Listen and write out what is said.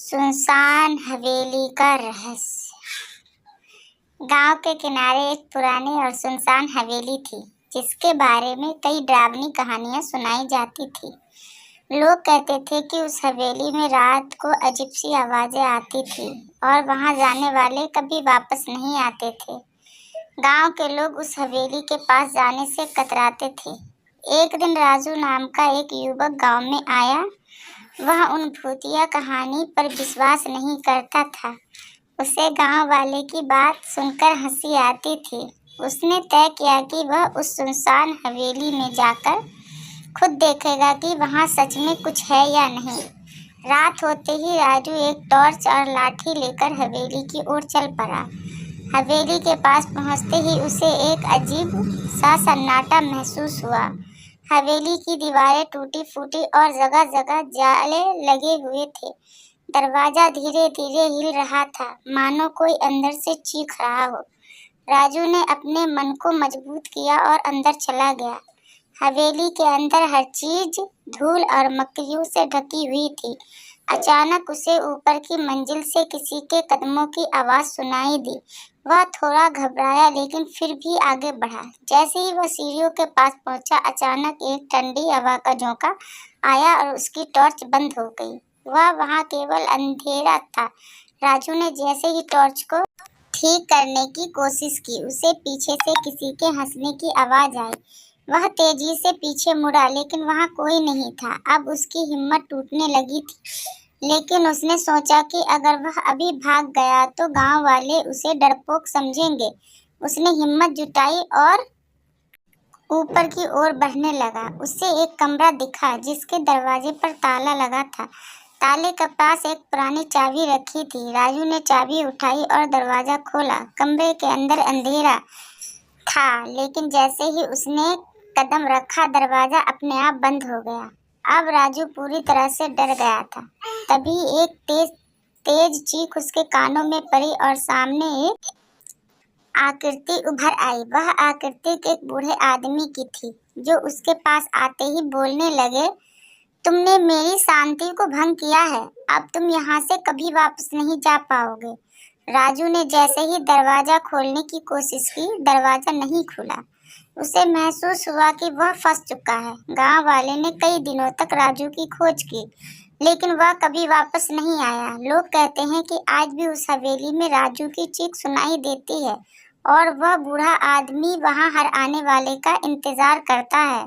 सुनसान हवेली का रहस्य। गांव के किनारे एक पुरानी और सुनसान हवेली थी, जिसके बारे में कई डरावनी कहानियां सुनाई जाती थी। लोग कहते थे कि उस हवेली में रात को अजीब सी आवाजें आती थी और वहां जाने वाले कभी वापस नहीं आते थे। गांव के लोग उस हवेली के पास जाने से कतराते थे। एक दिन राजू नाम का एक युवक गांव में आया। वह उन भूतिया कहानी पर विश्वास नहीं करता था। उसे गांव वाले की बात सुनकर हंसी आती थी। उसने तय किया कि वह उस सुनसान हवेली में जाकर खुद देखेगा कि वहां सच में कुछ है या नहीं। रात होते ही राजू एक टॉर्च और लाठी लेकर हवेली की ओर चल पड़ा। हवेली के पास पहुंचते ही उसे एक अजीब सा सन्नाटा महसूस हुआ। हवेली की दीवारें टूटी फूटी और जगह जगह जाले लगे हुए थे। दरवाजा धीरे धीरे हिल रहा था, मानो कोई अंदर से चीख रहा हो। राजू ने अपने मन को मजबूत किया और अंदर चला गया। हवेली के अंदर हर चीज धूल और मकड़ियों से ढकी हुई थी। अचानक उसे ऊपर की मंजिल से किसी के कदमों की आवाज सुनाई दी। वह थोड़ा घबराया, लेकिन फिर भी आगे बढ़ा। जैसे ही वह सीढ़ियों के पास पहुंचा, अचानक एक ठंडी हवा का झोंका आया और उसकी टॉर्च बंद हो गई। वहां केवल अंधेरा था। राजू ने जैसे ही टॉर्च को ठीक करने की कोशिश की, उसे पीछे से किसी के हंसने की आवाज आई। वह तेजी से पीछे मुड़ा, लेकिन वहां कोई नहीं था। अब उसकी हिम्मत टूटने लगी थी, लेकिन उसने सोचा कि अगर वह अभी भाग गया तो गांव वाले उसे डरपोक समझेंगे। उसने हिम्मत जुटाई और ऊपर की ओर बढ़ने लगा। उसे एक कमरा दिखा, जिसके दरवाजे पर ताला लगा था। ताले के पास एक पुरानी चाबी रखी थी। राजू ने चाबी उठाई और दरवाजा खोला। कमरे के अंदर अंधेरा था, लेकिन जैसे ही उसने कदम रखा, दरवाजा अपने आप बंद हो गया। अब राजू पूरी तरह से डर गया था। तभी एक तेज चीख उसके कानों में पड़ी और सामने एक आकृति उभर आई। वह आकृति एक बूढ़े आदमी की थी, जो उसके पास आते ही बोलने लगे, तुमने मेरी शांति को भंग किया है। अब तुम यहाँ से कभी वापस नहीं जा पाओगे। राजू ने जैसे ही दरवाजा खोलने की कोशिश की, दरवाजा नहीं खुला। उसे महसूस हुआ कि वह फंस चुका है। गांव वाले ने कई दिनों तक राजू की खोज की, लेकिन वह कभी वापस नहीं आया। लोग कहते हैं कि आज भी उस हवेली में राजू की चीख सुनाई देती है और वह बूढ़ा आदमी वहां हर आने वाले का इंतजार करता है।